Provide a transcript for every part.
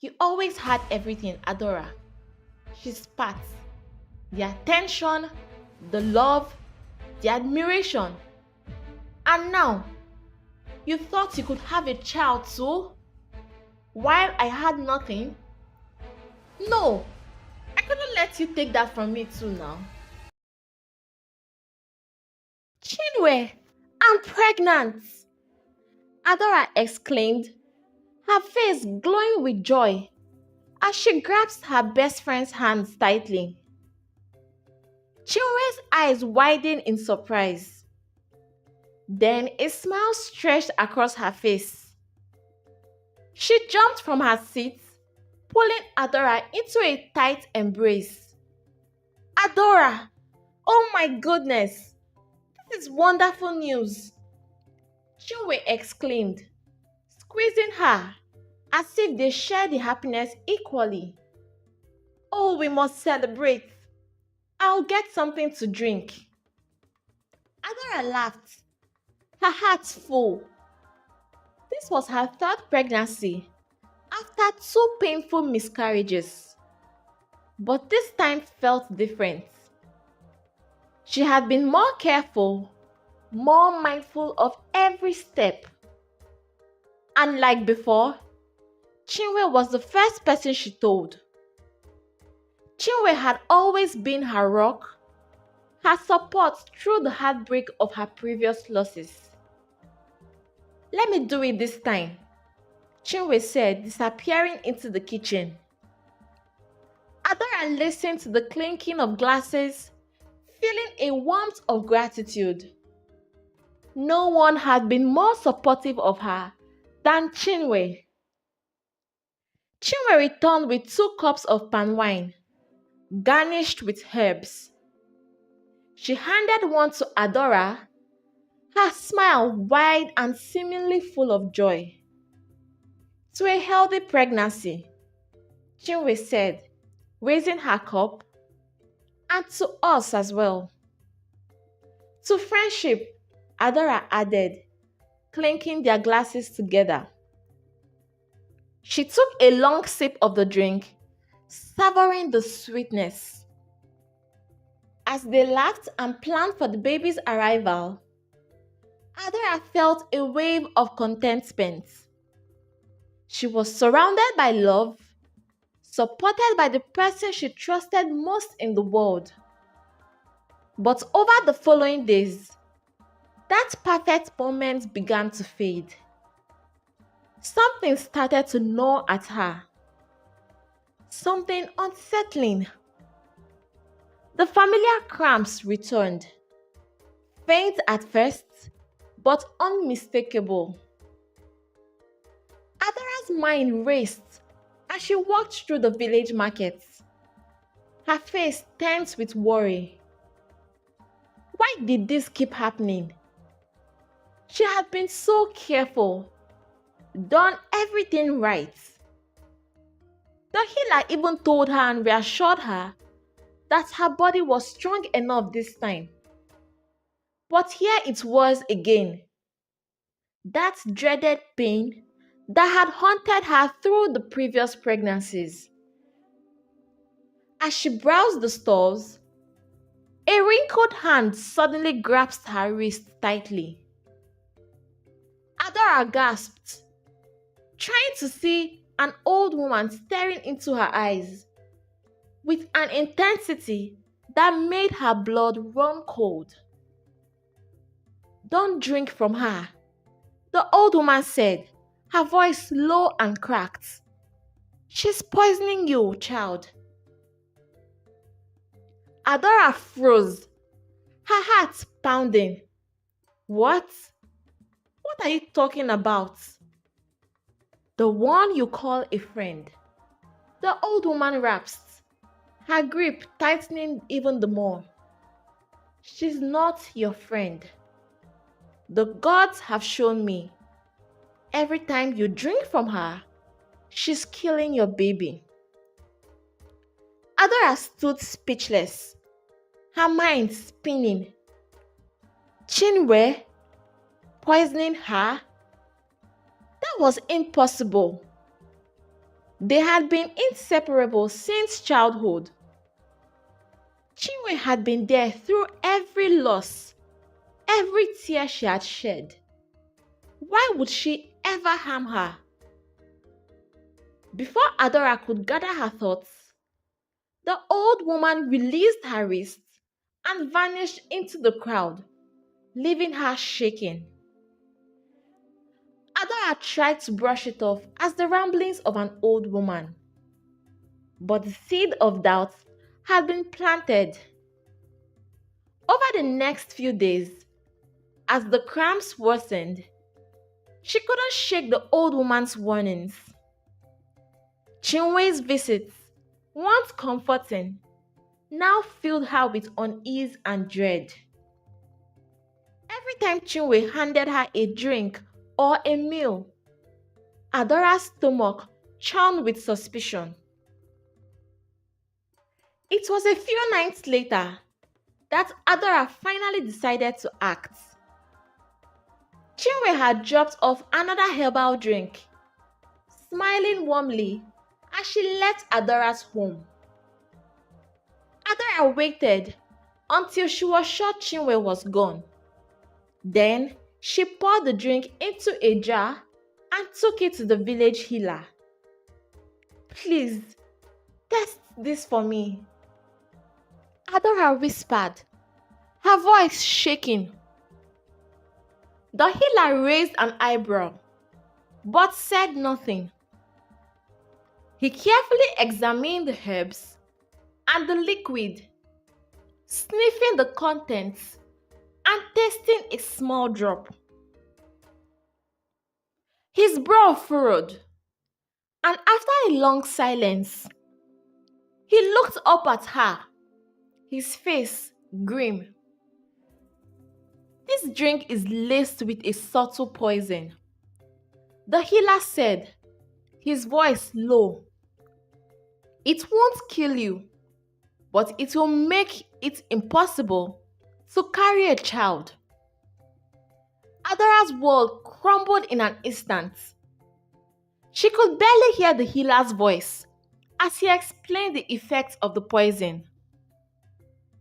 You always had everything, Adora. She spat. The attention, the love, the admiration. And now, you thought you could have a child too? While I had nothing? No, I couldn't let you take that from me too now. Chinwe, I'm pregnant! Adora exclaimed, her face glowing with joy as she grasped her best friend's hands tightly. Chinwe's eyes widened in surprise. Then a smile stretched across her face. She jumped from her seat, pulling Adora into a tight embrace. Adora! Oh my goodness! This is wonderful news! Chinwe exclaimed, squeezing her as if they shared the happiness equally. Oh, we must celebrate. I'll get something to drink. Adora laughed, her heart full. This was her third pregnancy after two painful miscarriages. But this time felt different. She had been more careful, more mindful of every step. Unlike before, Chinwe was the first person she told. Chinwe had always been her rock, her support through the heartbreak of her previous losses. Let me do it this time, Chinwe said, disappearing into the kitchen. Adora listened to the clinking of glasses, feeling a warmth of gratitude. No one had been more supportive of her than Chinwe. Chinwe returned with 2 cups of palm wine, garnished with herbs. She handed one to Adora, her smile wide and seemingly full of joy. To a healthy pregnancy, Chinwe said, raising her cup, and to us as well. To friendship, Adora added, clinking their glasses together. She took a long sip of the drink, savoring the sweetness. As they laughed and planned for the baby's arrival, Adora felt a wave of contentment. She was surrounded by love, supported by the person she trusted most in the world. But over the following days, that perfect moment began to fade. Something started to gnaw at her. Something unsettling. The familiar cramps returned. Faint at first, but unmistakable. Adora's mind raced as she walked through the village markets. Her face tense with worry. Why did this keep happening? She had been so careful, done everything right. The healer even told her and reassured her that her body was strong enough this time. But here it was again. That dreaded pain that had haunted her through the previous pregnancies. As she browsed the stores, a wrinkled hand suddenly grasped her wrist tightly. Adora gasped, trying to see an old woman staring into her eyes with an intensity that made her blood run cold. Don't drink from her, the old woman said, her voice low and cracked. She's poisoning you, child. Adora froze, her heart pounding. What? What are you talking about? The one you call a friend. The old woman rasped, her grip tightening even the more. She's not your friend. The gods have shown me. Every time you drink from her, she's killing your baby. Adora stood speechless, her mind spinning. Chinwe poisoning her? That was impossible. They had been inseparable since childhood. Chinwe had been there through every loss, every tear she had shed. Why would she ever harm her? Before Adora could gather her thoughts, the old woman released her wrist and vanished into the crowd, leaving her shaking. Adora tried to brush it off as the ramblings of an old woman, but the seed of doubt had been planted. Over the next few days, as the cramps worsened, she couldn't shake the old woman's warnings. Chinwe's visits, once comforting, now filled her with unease and dread. Every time Chinwe handed her a drink or a meal, Adora's stomach churned with suspicion. It was a few nights later that Adora finally decided to act. Chinwe had dropped off another herbal drink, smiling warmly as she left Adora's home. Adora waited until she was sure Chinwe was gone. Then she poured the drink into a jar and took it to the village healer. "Please, test this for me," Adora whispered, her voice shaking. The healer raised an eyebrow, but said nothing. He carefully examined the herbs and the liquid, sniffing the contents and tasting a small drop. His brow furrowed, and after a long silence, he looked up at her, his face grim. "This drink is laced with a subtle poison," the healer said, his voice low. "It won't kill you, but it will make it impossible to carry a child." Adora's world crumbled in an instant. She could barely hear the healer's voice as he explained the effects of the poison.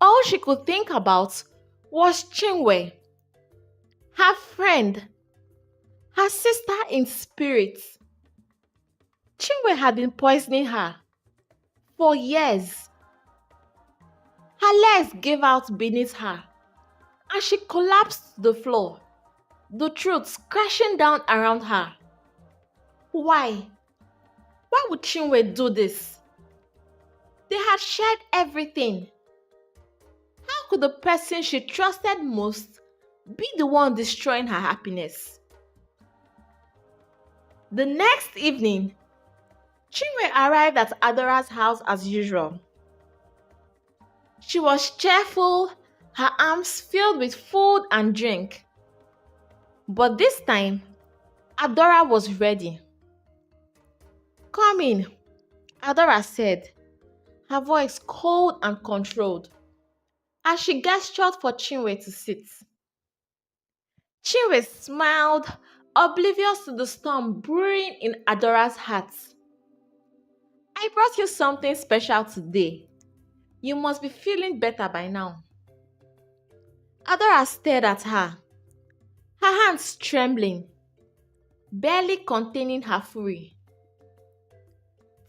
All she could think about was Chinwe, her friend, her sister in spirit. Chinwe had been poisoning her for years. Her legs gave out beneath her, and she collapsed to the floor, the truth crashing down around her. Why? Why would Chinwe do this? They had shared everything. How could the person she trusted most be the one destroying her happiness? The next evening, Chinwe arrived at Adora's house as usual. She was cheerful, her arms filled with food and drink. But this time, Adora was ready. "Come in," Adora said, her voice cold and controlled, as she gestured for Chinwe to sit. Chinwe smiled, oblivious to the storm brewing in Adora's heart. "I brought you something special today. You must be feeling better by now." Adora stared at her, her hands trembling, barely containing her fury.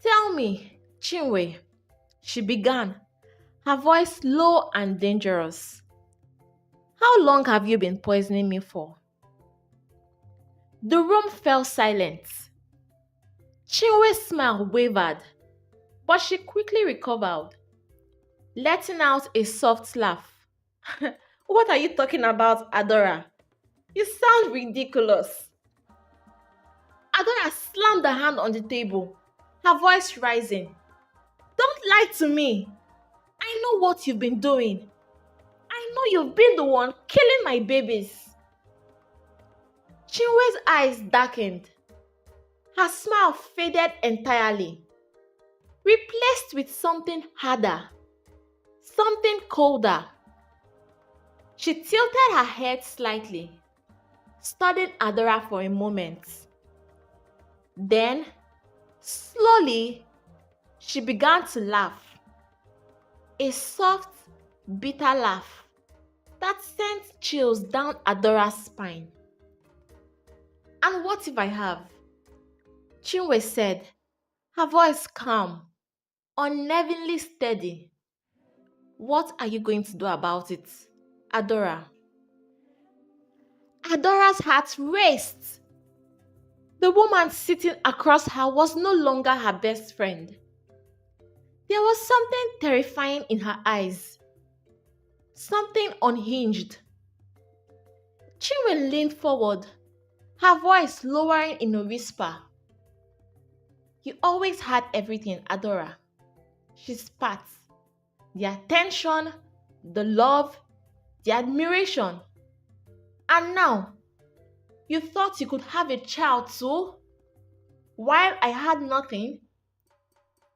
"Tell me, Chinwe," she began, her voice low and dangerous. "How long have you been poisoning me for?" The room fell silent. Chinwe's smile wavered, but she quickly recovered, letting out a soft laugh. "What are you talking about, Adora? You sound ridiculous." Adora slammed her hand on the table, her voice rising. "Don't lie to me. I know what you've been doing. I know you've been the one killing my babies." Chinwe's eyes darkened. Her smile faded entirely, replaced with something harder, something colder. She tilted her head slightly, studying Adora for a moment. Then Slowly, she began to laugh. A soft, bitter laugh that sent chills down Adora's spine. And what if I have? Chinwe said, her voice calm, unnervingly steady. What are you going to do about it, Adora? Adora's heart raced. The woman sitting across her was no longer her best friend. There was something terrifying in her eyes, something unhinged. Chinwe leaned forward, her voice lowering in a whisper. You always had everything, Adora. She spat. The attention, the love, the admiration. And now, you thought you could have a child too? While I had nothing?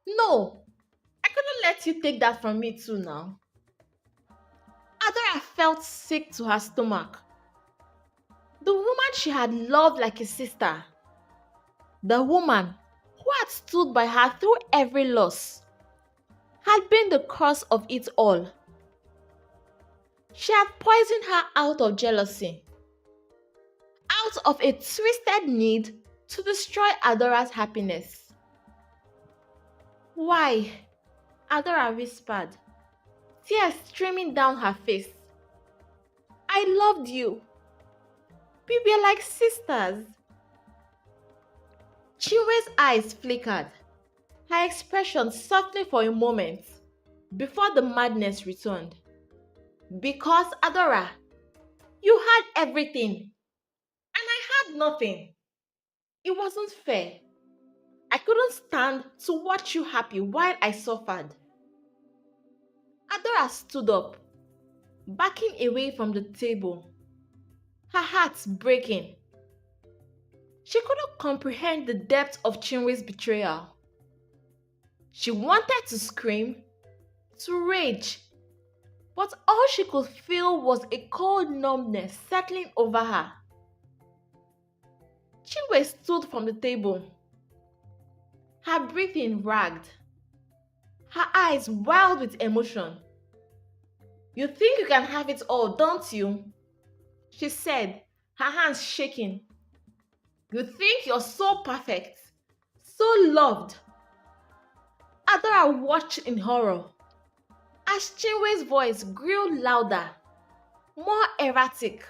No, I couldn't let you take that from me too now. Adora felt sick to her stomach. The woman she had loved like a sister. The woman who had stood by her through every loss had been the cause of it all. She had poisoned her out of jealousy, out of a twisted need to destroy Adora's happiness. Why? Adora whispered, tears streaming down her face. I loved you. We were like sisters. Chinwe's eyes flickered, her expression softening for a moment before the madness returned. Because, Adora, you had everything and I had nothing. It wasn't fair. I couldn't stand to watch you happy while I suffered. Adora stood up, backing away from the table, her heart breaking. She couldn't comprehend the depth of Chinwe's betrayal. She wanted to scream, to rage, but all she could feel was a cold numbness settling over her. Chinwe stood from the table, her breathing ragged, her eyes wild with emotion. You think you can have it all, don't you? She said, her hands shaking. You think you're so perfect, so loved. Adora watched in horror as Chinwe's voice grew louder, more erratic.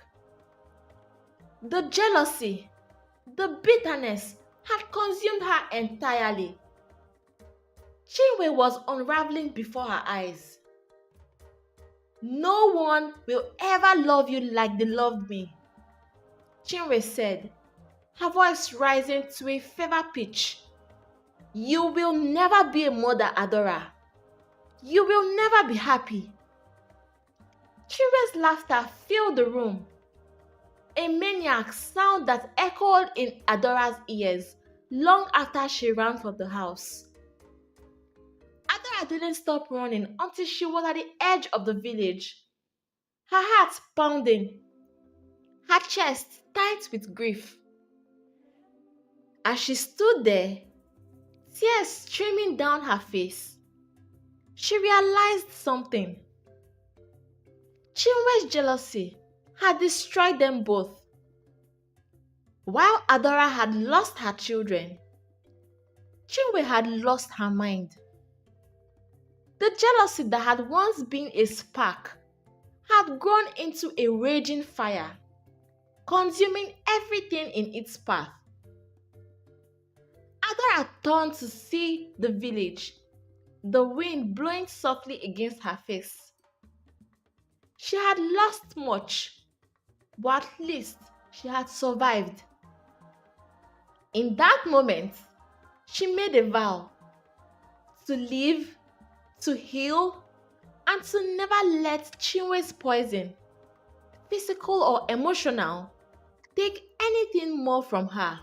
The jealousy, the bitterness had consumed her entirely. Chinwe was unraveling before her eyes. No one will ever love you like they loved me, Chinwe said, her voice rising to a fever pitch. You will never be a mother, Adora. You will never be happy. Chinwe's laughter filled the room, a maniac sound that echoed in Adora's ears long after she ran from the house. Adora didn't stop running until she was at the edge of the village, her heart pounding, her chest tight with grief. As she stood there, tears streaming down her face, she realized something. Chinwe's jealousy had destroyed them both. While Adora had lost her children, Chinwe had lost her mind. The jealousy that had once been a spark had grown into a raging fire, consuming everything in its path. Adora turned to see the village, the wind blowing softly against her face. She had lost much, but at least she had survived. In that moment, she made a vow to live, to heal, and to never let Chinwe's poison, physical or emotional, take anything more from her.